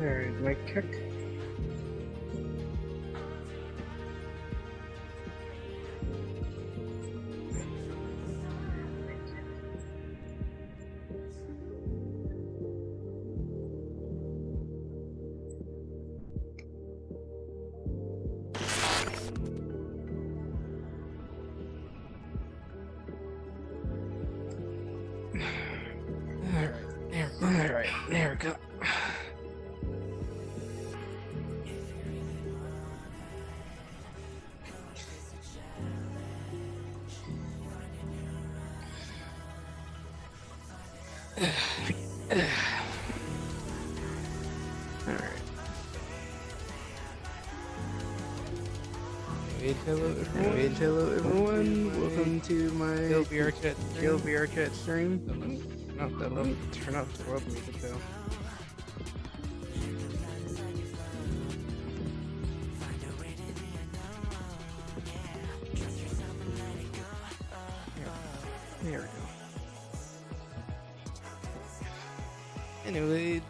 Alright, mic check. Alright, there we go. Hello everyone. Welcome to my VRChat stream. Turn off the world music though. There we go. Anyway,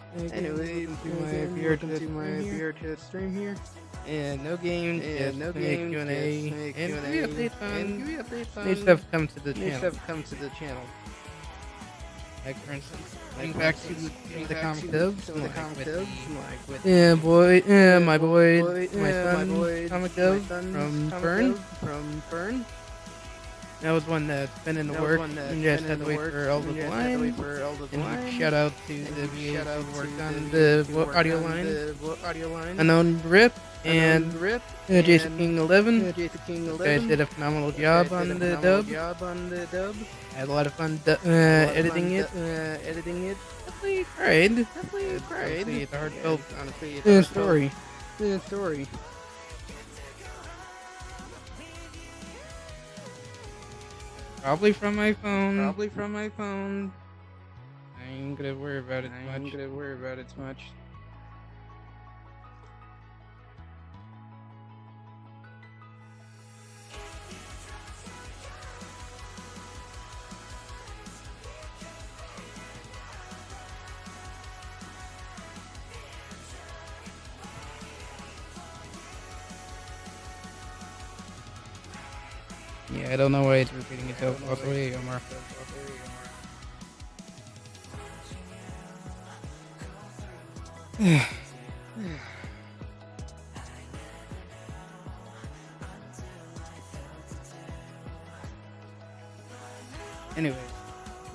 welcome to my VRChat stream here. And no game, Q&A, and give me updates on new stuff come to the channel. Like for instance, getting back to the comic dubs, my son, comic dub from Fern. That was one that's been in the works, and just had to wait for all the lines. And shout out to the VA who worked on the audio line, Unknown Rip, and Jason King 11. You guys did a phenomenal job on the dub. I had a lot of fun editing it. Definitely cried. It's a heartfelt story. Probably from my phone. I ain't gonna worry about it much. Yeah, I don't know why it's repeating itself. Also, hey, Omar.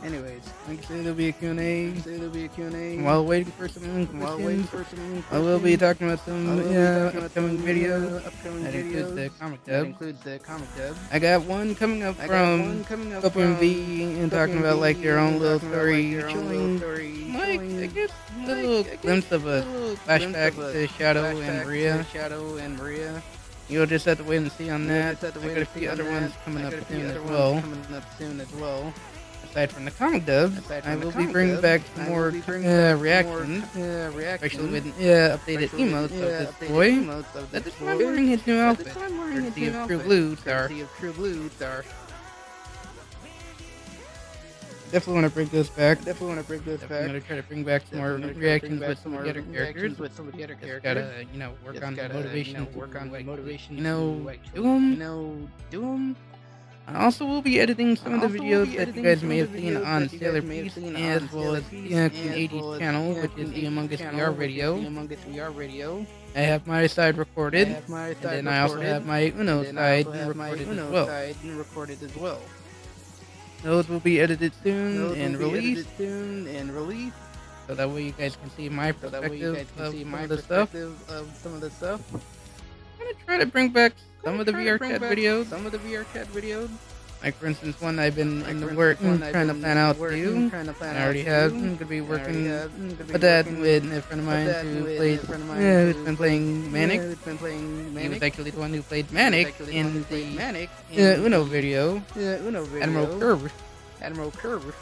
Anyways, like I said, there'll be a Q&A. While waiting for some questions, I will be talking about some upcoming videos that includes the comic dub. I got one coming up from OpenV and talking about like their own little story, showing like I guess a little glimpse of a flashback to Shadow and Maria. You'll just have to wait and see on that. I got a few other ones coming up soon as well. Aside from the comic dubs, I will be bringing back some more reactions, especially with updated emotes of this boy. That this time wearing his new outfit, courtesy of True Blue Star. Definitely want to bring this back. I'm gonna try to bring back some more reactions with some of the other characters. Just gotta, work on the motivation. Do them. I also will be editing some of the videos that you guys may have seen on Sailor Peace, as well as the King 80's channel, which is the Among Us VR radio. I have my side recorded, and then I also have my Uno side recorded as well. Those will be edited soon and released, so that way you guys can see my perspective of some of the stuff. I'm gonna try to bring back some of the VRChat videos. Like for instance, one I've been in the work trying to plan out to do. I already have. I'm gonna be working with that with a friend of mine who's been playing Manic. He was actually the one who played Manic in the Uno video. Admiral Curve.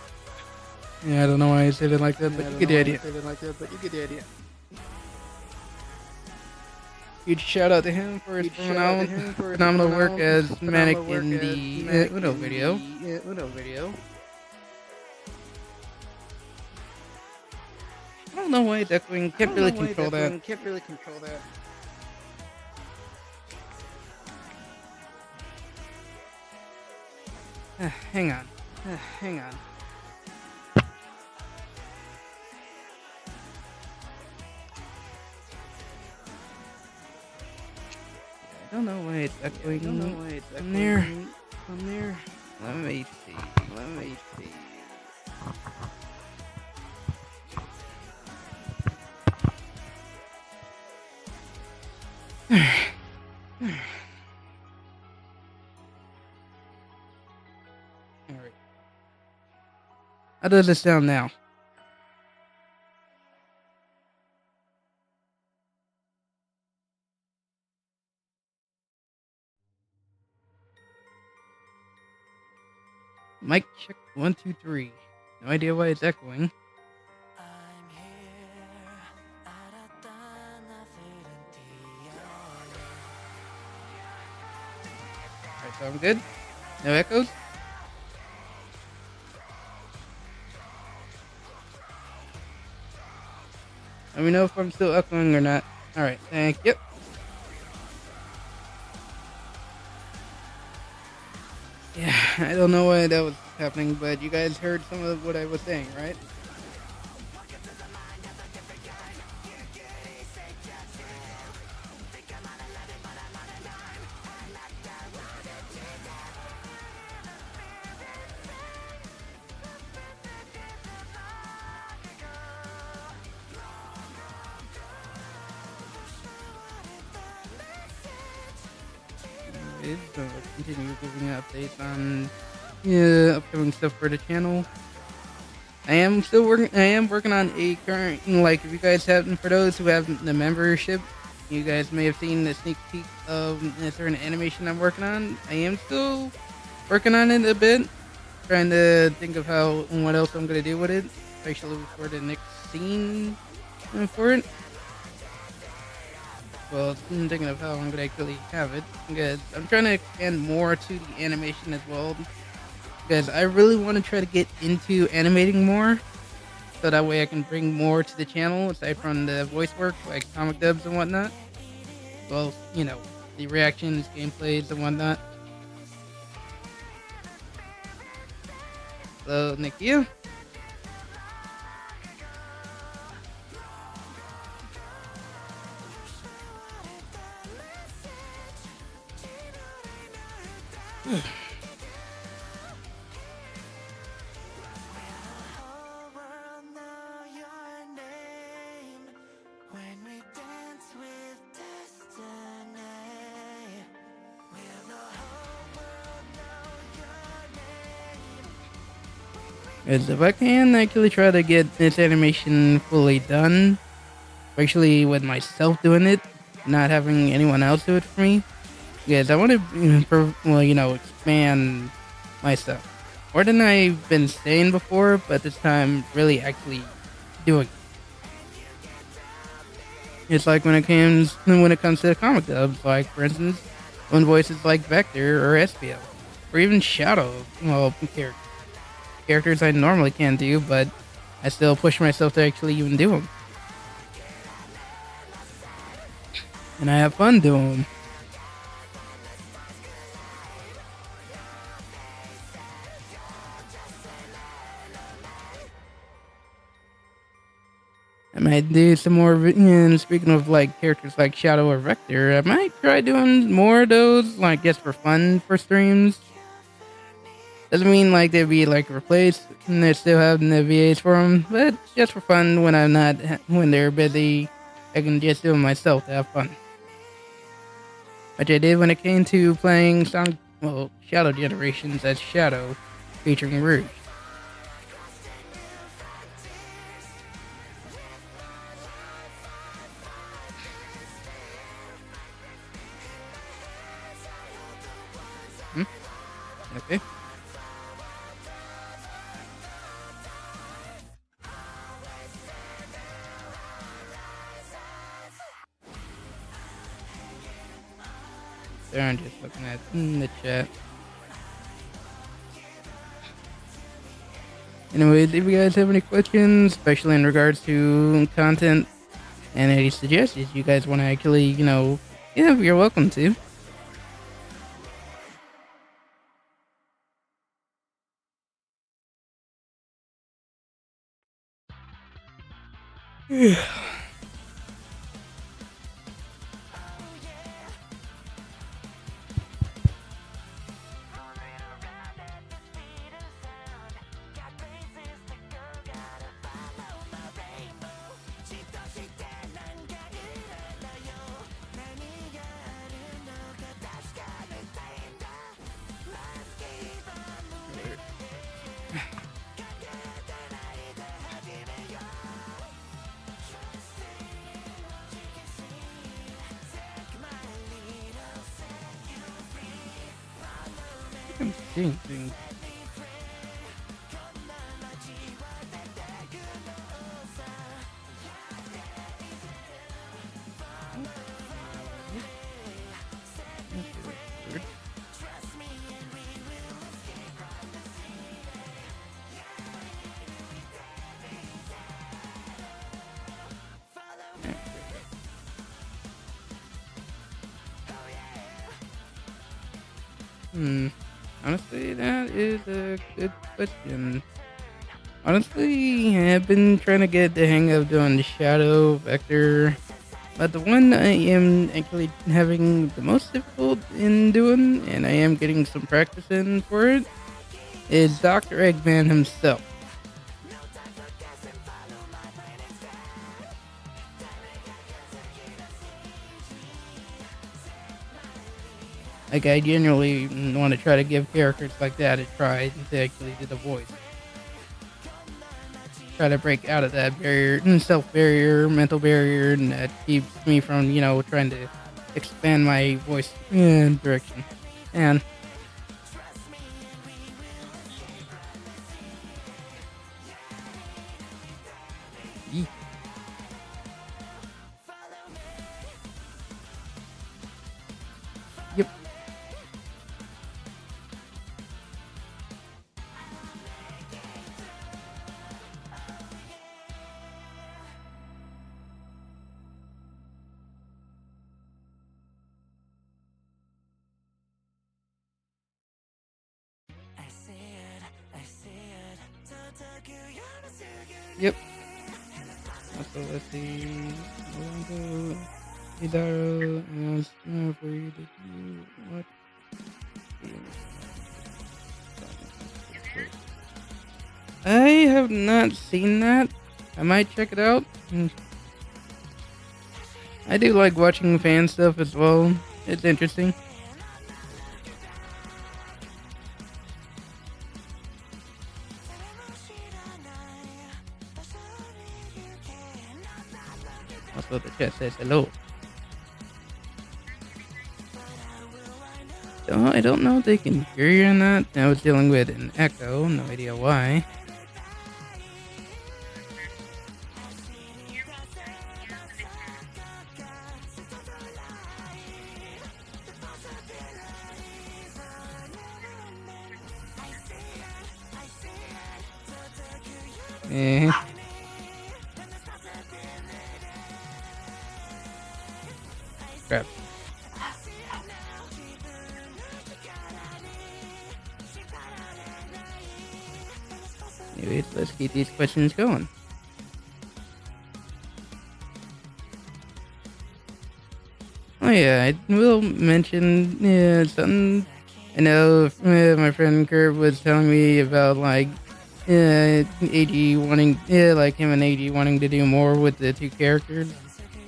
Yeah, I don't know why I said it like that, but you get the idea. Huge shout out to him for his phenomenal work as Manic in the Uno video. I don't know why it's echoing. Can't really control that. Hang on. Hang on. I don't know why it's echoing. From there. Let me see. Alright. How does it sound now? Mic check 1 2 3. No idea why it's echoing. Alright, so I'm good. No echoes. Let me know if I'm still echoing or not. Alright, thank you. Yeah, I don't know why that was happening, but you guys heard some of what I was saying, right? Continue giving updates on upcoming stuff for the channel. I am working on a current, if you guys haven't, for those who have the membership, you guys may have seen the sneak peek of a certain animation I'm working on. I am still working on it a bit, trying to think of what else I'm gonna do with it, especially for the next scene for it. Well, I'm thinking of how I'm gonna actually have it. Because I'm trying to expand more to the animation as well. Because I really want to try to get into animating more. So that way I can bring more to the channel aside from the voice work, like comic dubs and whatnot. Well, the reactions, gameplays and whatnot. Hello, Nikia. Is if I can actually try to get this animation fully done, especially with myself doing it, not having anyone else do it for me, because I want to, expand my stuff more than I've been saying before, but this time really actually doing it. It's like when it comes to the comic dubs, like for instance, when voices like Vector or SPL, or even Shadow, characters I normally can't do, but I still push myself to actually even do them. And I have fun doing them. I might do some more, speaking of characters like Shadow or Vector, I might try doing more of those, just for fun for streams. Doesn't mean they'd be replaced and they still have the VAs for them, but just for fun when they're busy, I can just do them myself to have fun. Which I did when it came to playing Shadow Generations as Shadow, featuring Rouge. Okay. There, I'm just looking at the chat. Anyways, if you guys have any questions, especially in regards to content and any suggestions you guys want to actually, you're welcome to. I'm seeing things. Honestly, that is a good question. Honestly, I've been trying to get the hang of doing the shadow vector, but the one I am actually having the most difficult in doing, and I am getting some practice in for it, is Dr. Eggman himself. Like, I genuinely want to try to give characters like that a try to actually do the voice. Try to break out of that barrier, self-barrier, mental barrier, and that keeps me from, trying to expand my voice direction. And yep. Yep. Also, let's see. Hidaro asked for you to do what? I have not seen that. I might check it out. I do like watching fan stuff as well. It's interesting. Also, the chat says hello. So, I don't know if they can hear you or not. I was dealing with an echo. No idea why. Eh. Crap. Anyways, let's keep these questions going. Oh yeah, I will mention something. I know my friend Kurt was telling me about like AG wanting, like him and AG wanting to do more with the two characters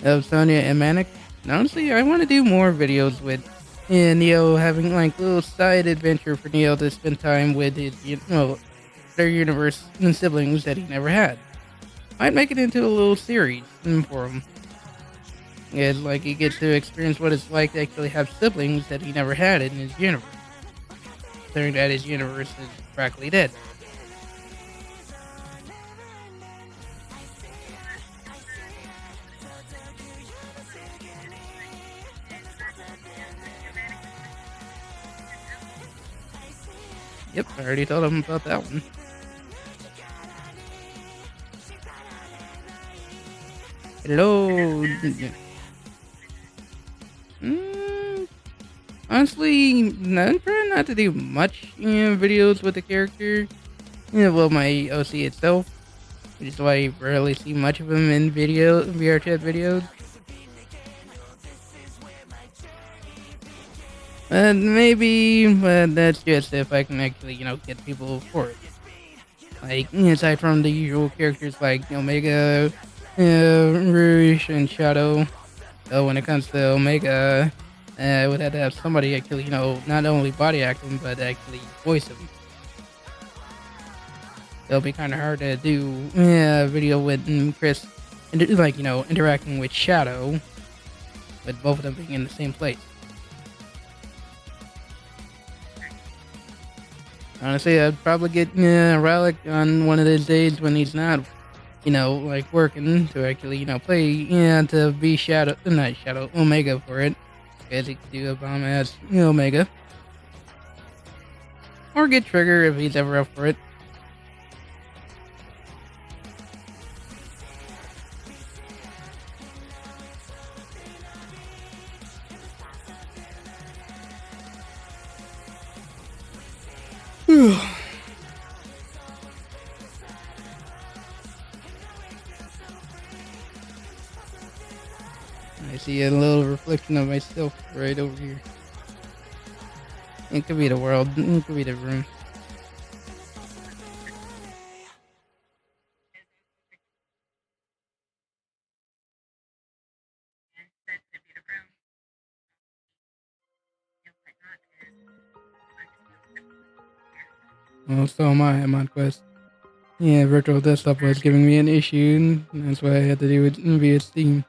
of Sonya and Manic. And honestly, I want to do more videos with Neo, having like little side adventure for Neo to spend time with his, their universe and siblings that he never had. Might make it into a little series for him. Yeah, like he gets to experience what it's like to actually have siblings that he never had in his universe. Considering that his universe is practically dead. Yep, I already told him about that one. Hello. Honestly, I'm trying not to do much videos with the character. Well, my OC itself, which is why you rarely see much of him in VRChat videos. Maybe, but that's just if I can actually, get people for it. Like, aside from the usual characters like Omega, Rouge, and Shadow. So when it comes to Omega, I would have to have somebody actually, not only body act him, but actually voice him. It'll be kind of hard to do a video with Chris, and like, interacting with Shadow, with both of them being in the same place. Honestly, I'd probably get Relic on one of those days when he's not, like working to actually, play, to be not Shadow, Omega for it. Because he could do a bomb ass Omega. Or get Trigger if he's ever up for it. I see a little reflection of myself right over here. It could be the world. It could be the room. Well, so am I. I'm on Quest. Yeah, virtual desktop was giving me an issue, and that's why I had to do it via Steam.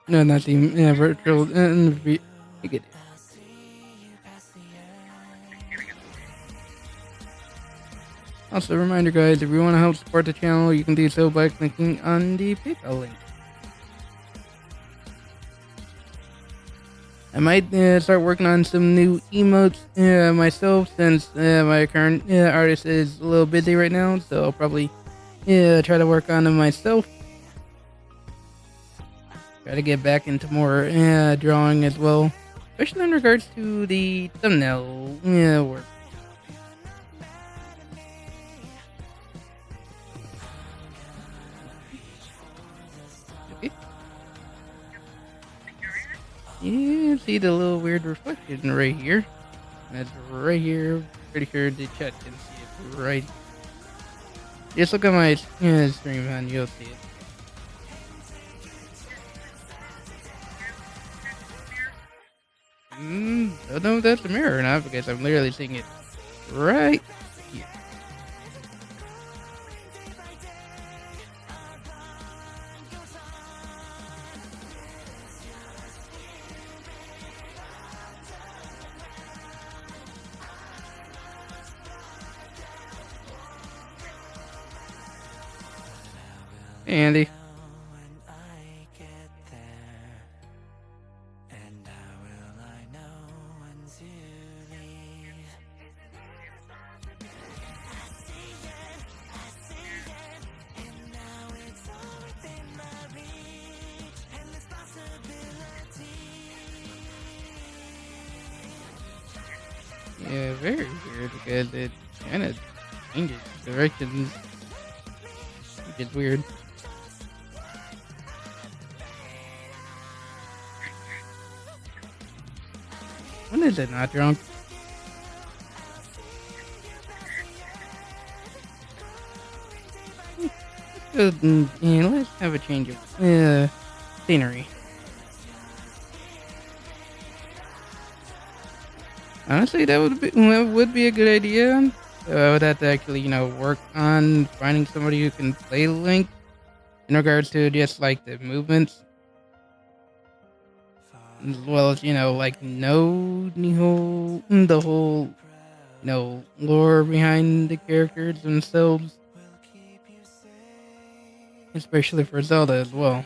No, not Steam. Yeah, virtual. You get it. Also, a reminder, guys, if you want to help support the channel, you can do so by clicking on the PayPal link. I might start working on some new emotes myself, since my current artist is a little busy right now, so I'll probably try to work on them myself. Try to get back into more drawing as well, especially in regards to the thumbnail work. Okay. Yeah, see the little weird reflection right here. That's right here. Pretty sure the chat can see it right. Just look at my stream and you'll see it. I don't know if that's a mirror or not, because I'm literally seeing it right here. Hey, Andy. Yeah, very weird, because it kind of changes directions, which is weird. When is it not drunk? Let's have a change of scenery. Honestly, that would be a good idea. I would have to actually, work on finding somebody who can play Link in regards to just like the movements, as well as like know the whole lore behind the characters themselves, especially for Zelda as well.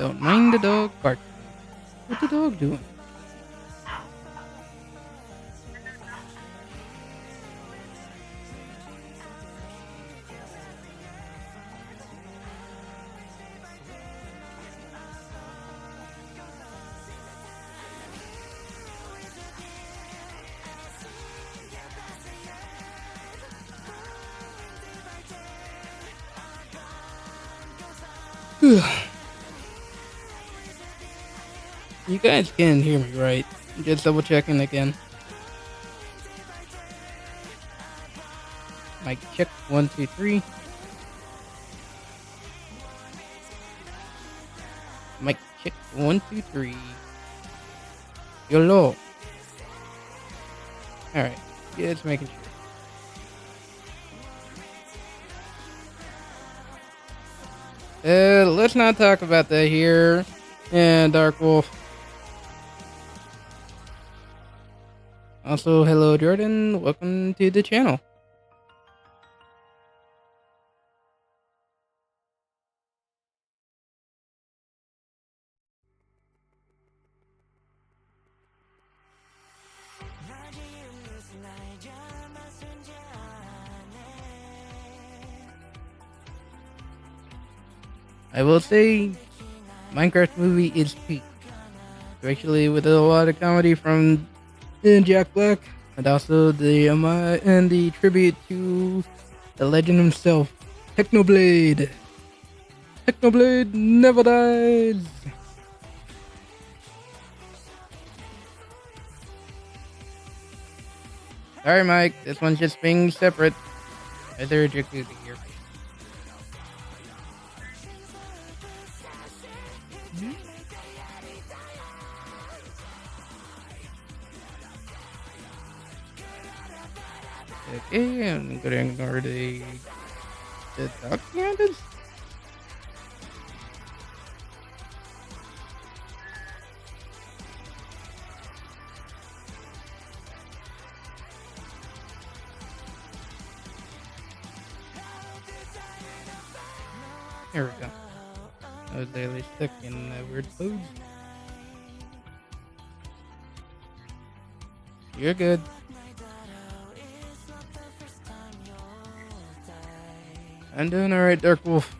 Don't mind the dog barking. What's the dog doing? You guys can hear me, right? Just double checking again. Mic check 1, 2, 3. Mic check 1, 2, 3. YOLO. Alright, just making sure. Let's not talk about that here. And Dark Wolf. Also, hello Jordan, welcome to the channel. I will say, Minecraft movie is peak, especially with a lot of comedy from Jack Black, and also the tribute to the legend himself, Technoblade. Technoblade never dies. Sorry, Mike. This one's just being separate. Either jacuzzi here. Okay, I'm gonna ignore the dog standards. There we go. I was literally stuck in a weird pose. You're good. I'm doing alright, Dark Wolf.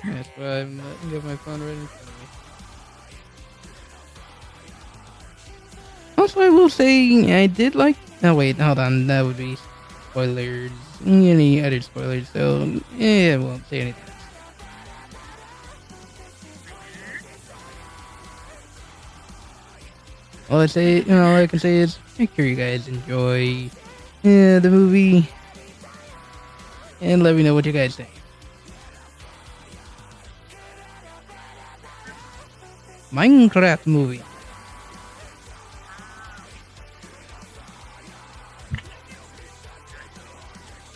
That's why I'm letting get my phone right in front of me. Also, I will say I did like. Oh wait, hold on. That would be spoilers. Any other spoilers? So yeah, I won't say anything. All I can say is make sure you guys enjoy the movie and let me know what you guys think. Minecraft movie.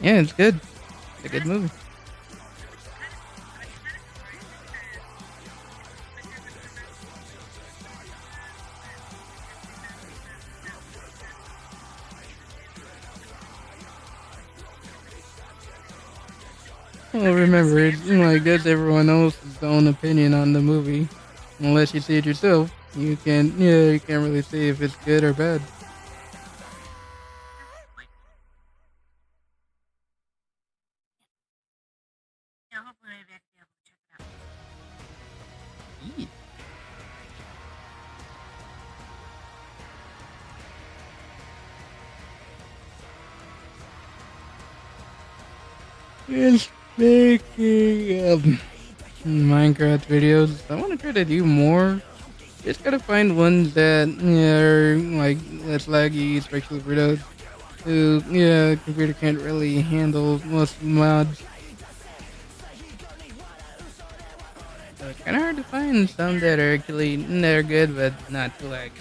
Yeah, it's good. It's a good movie. Well, remember, it's like that's everyone else's own opinion on the movie. Unless you see it yourself, you can't really say if it's good or bad. And speaking of Minecraft videos, I want to try to do more. Just gotta find ones that are like less laggy, especially for those who computer can't really handle most mods. So it's kind of hard to find some that are actually they're good but not too laggy.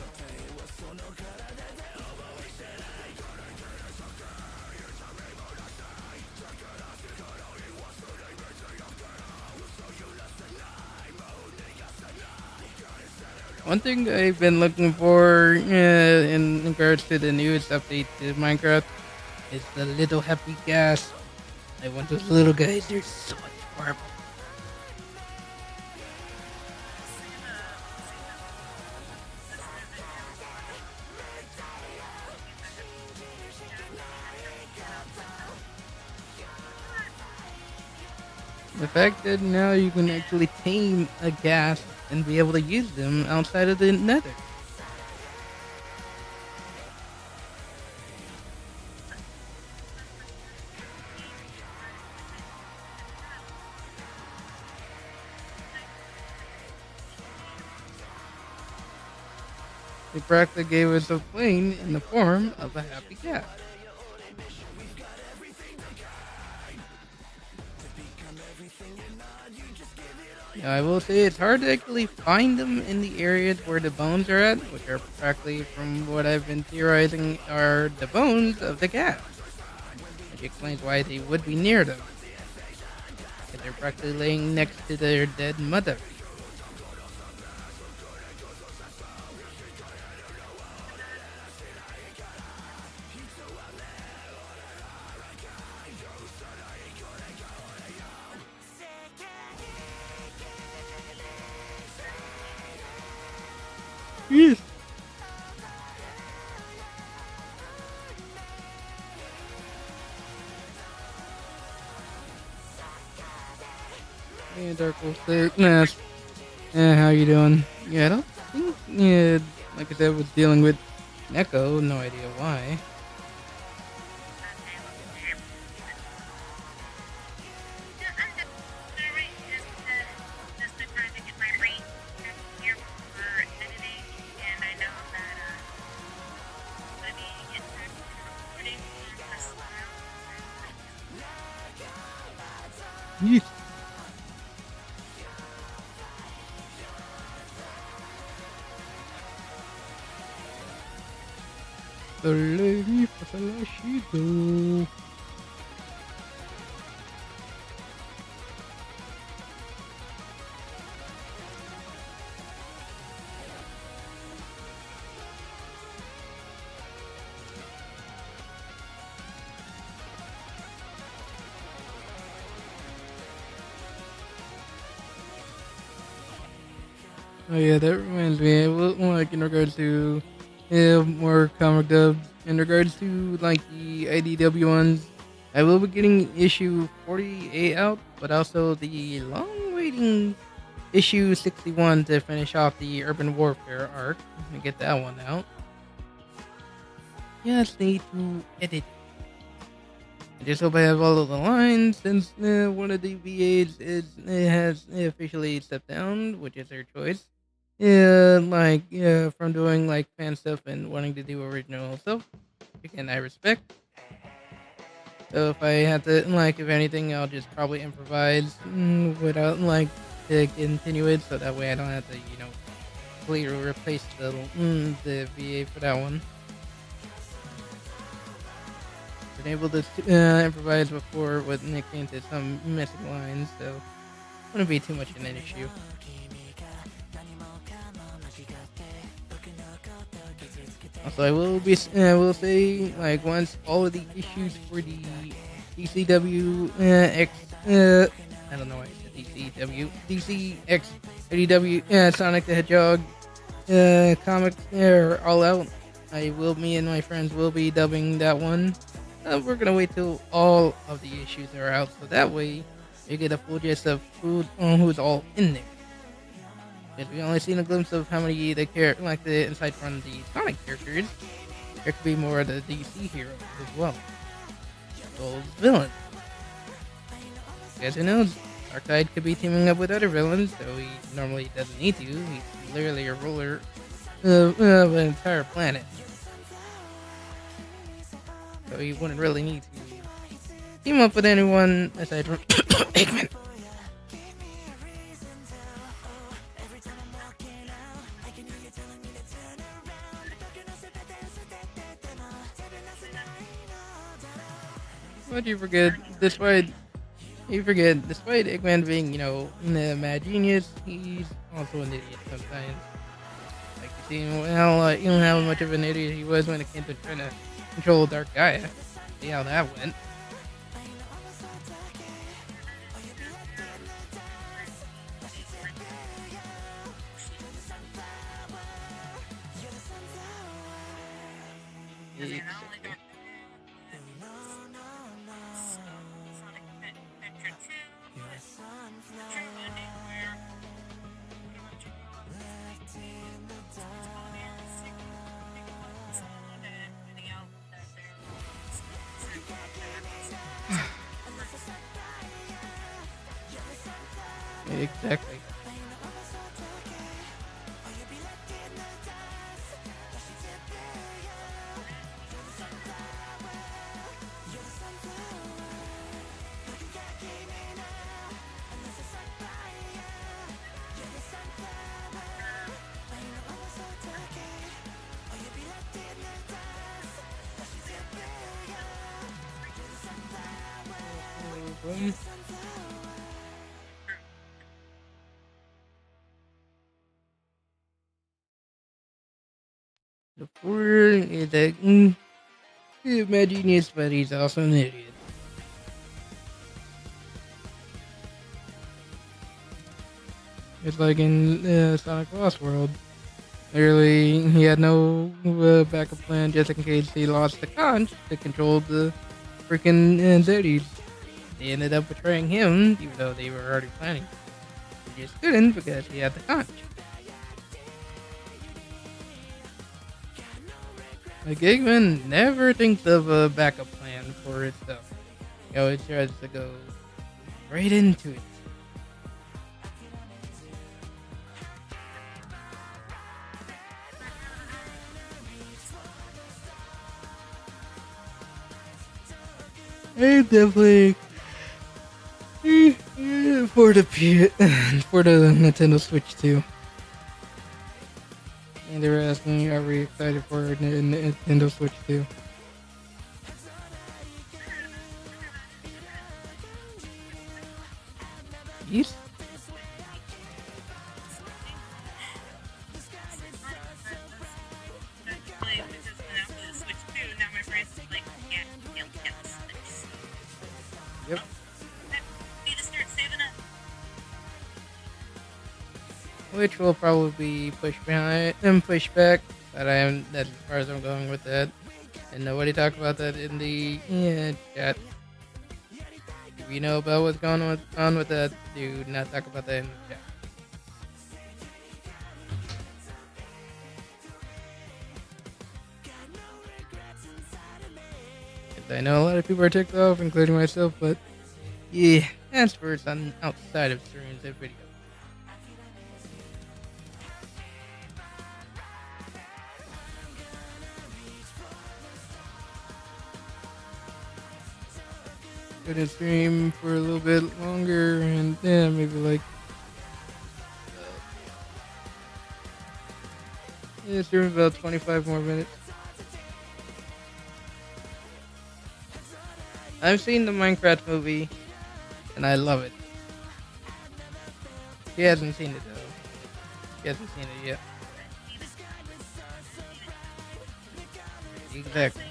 One thing I've been looking for in regards to the newest update to Minecraft is the little happy gas. I want those little guys. They're so adorable. The fact that now you can actually tame a gas and be able to use them outside of the nether. They practically gave us a plane in the form of a happy cat. Now, I will say it's hard to actually find them in the areas where the bones are at, which are practically, from what I've been theorizing, are the bones of the cat. Which explains why they would be near them. Because they're practically laying next to their dead mother. Yes. Hey, Dark Wolf, nah, how you doing? Yeah, I don't think, like I said, was dealing with Neko, no idea why. Yeesh. The lady for the Shido. Oh yeah, that reminds me. Well, like in regards to more comic dubs, in regards to like the IDW ones, I will be getting issue 48 out, but also the long-waiting issue 61 to finish off the Urban Warfare arc and get that one out. Just need to edit. I just hope I have all of the lines since one of the VAs has officially stepped down, which is their choice. Yeah, like from doing like fan stuff and wanting to do original stuff. Again, I respect. So if I have to like, if anything, I'll just probably improvise without like to continue it, so that way I don't have to, completely replace the VA for that one. Been able to improvise before when it came to some missing lines, so wouldn't be too much of an issue. Also, I will say, like, once all of the issues for the DCW I don't know why I said DCW, DCX, IDW, Sonic the Hedgehog comics are all out, me and my friends will be dubbing that one. We're gonna wait till all of the issues are out, so that way you get a full gist of who's all in there. Because we only seen a glimpse of how many the inside from the Sonic characters. There could be more of the DC heroes as well. Those villains. As who knows, Darkseid could be teaming up with other villains, so he normally doesn't need to. He's literally a ruler of an entire planet. So he wouldn't really need to team up with anyone aside from Eggman. But despite Eggman being, mad genius, he's also an idiot sometimes. Like you see how much of an idiot he was when it came to trying to control Dark Gaia. See how that went. Exactly. The poor is he's mad genius, but he's also an idiot. It's like in Sonic Lost World. Literally, he had no backup plan just in case he lost the conch to control the freaking Zeddies. They ended up betraying him, even though they were already planning. He just couldn't because he had the conch. Like, Eggman never thinks of a backup plan for itself. It tries to go right into it. I definitely for the for the Nintendo Switch too. And they were asking me, are we excited for Nintendo Switch too? Yes. Yep. Which will probably be pushed behind and pushed back, but that's as far as I'm going with that. And nobody talked about that in the chat. If you know about what's going on with that, do not talk about that in the chat. I know a lot of people are ticked off, including myself, but yeah, that's for something outside of streams and videos. Gonna stream for a little bit longer, and yeah, maybe like stream about 25 more minutes. I've seen the Minecraft movie, and I love it. She hasn't seen it though. She hasn't seen it yet. Exactly.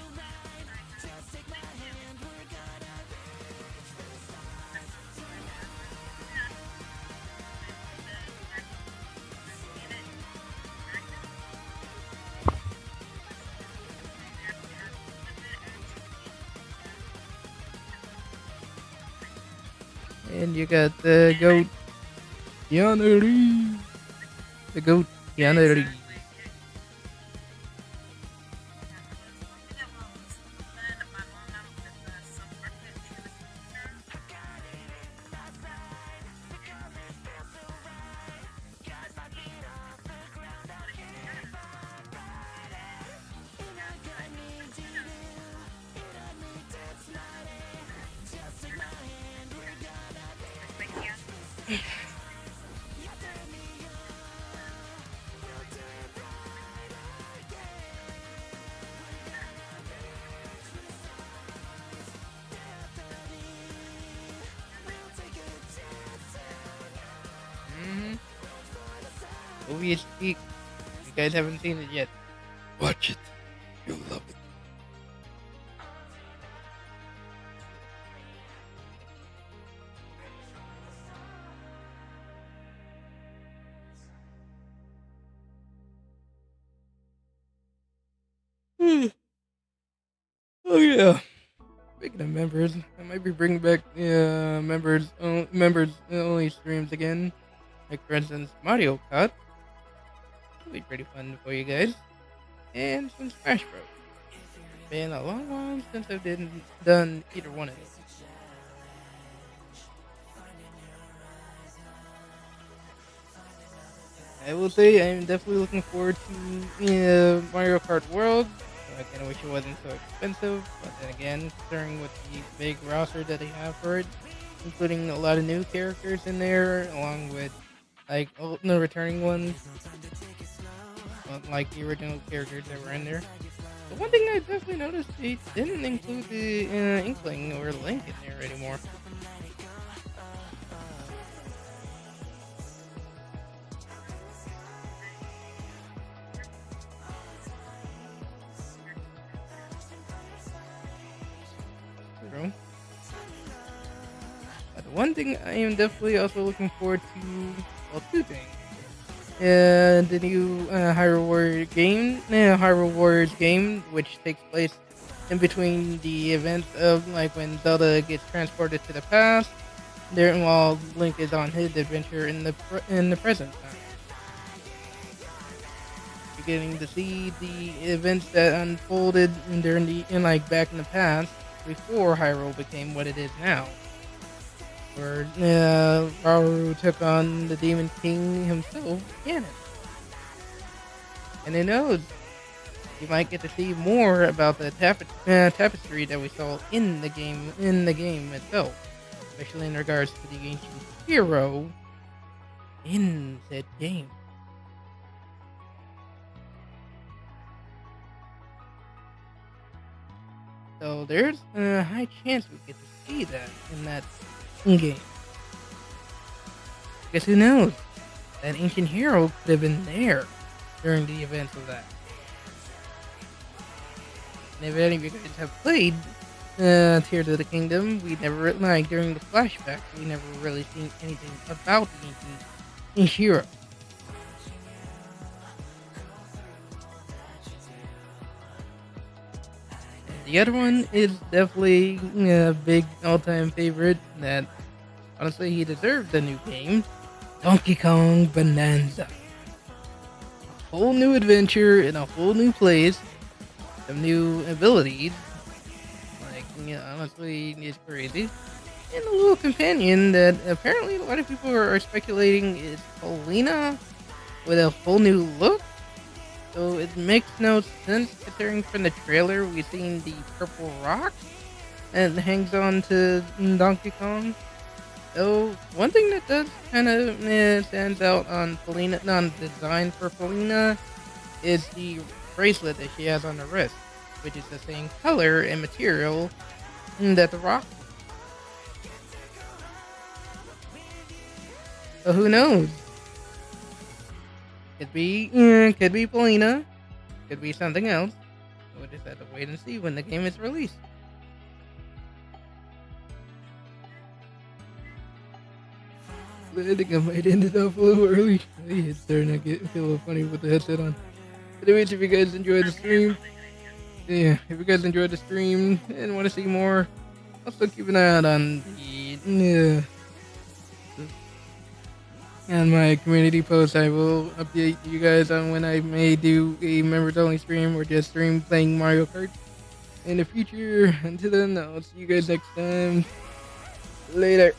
And you got the goat, Yanari. The goat, Yanari. Movie speak. You guys haven't seen it yet, watch it. You'll love it. Oh yeah. Speaking of members, I might be bringing back members only streams again. Like for instance, Mario Kart. It'll be pretty fun for you guys. And some Smash Bros. Been a long while since I've done either one of those. I will say I'm definitely looking forward to Mario Kart World. I kind of wish it wasn't so expensive, but then again, considering with the big roster that they have for it, including a lot of new characters in there, along with like no returning ones, like the original characters that were in there. The one thing I definitely noticed, they didn't include the Inkling or Link in there anymore. True. But the one thing I am definitely also looking forward to, well, two things. The new Hyrule Warriors game, which takes place in between the events of like when Zelda gets transported to the past, there while Link is on his adventure in the present time. You're getting to see the events that unfolded back in the past before Hyrule became what it is now. Where Rauru took on the Demon King himself, Ganon. And who knows, you might get to see more about the tapestry that we saw in the game itself, especially in regards to the ancient hero in that game. So there's a high chance we get to see that in that game. Because who knows? That ancient hero could have been there during the events of that. And if any of you guys have played Tears of the Kingdom, we never, during the flashbacks, we never really seen anything about the ancient hero. The other one is definitely a big all-time favorite that, honestly, he deserved the new game, Donkey Kong Bonanza. A whole new adventure in a whole new place, some new abilities, honestly, it's crazy. And a little companion that apparently a lot of people are speculating is Paulina with a whole new look. So it makes no sense considering from the trailer we've seen the purple rock and it hangs on to Donkey Kong. So one thing that does kind of stands out on Paulina, on the design for Paulina, is the bracelet that she has on the wrist, which is the same color and material that the rock. So who knows? Could be Paulina, could be something else. We'll just have to wait and see when the game is released. I think I might end it off a little early. It's starting to feel a little funny with the headset on. Anyways, if you guys enjoyed the stream, and want to see more, also keep an eye out on the on my community post. I will update you guys on when I may do a members only stream or just stream playing Mario Kart in the future. Until then, I'll see you guys next time. Later.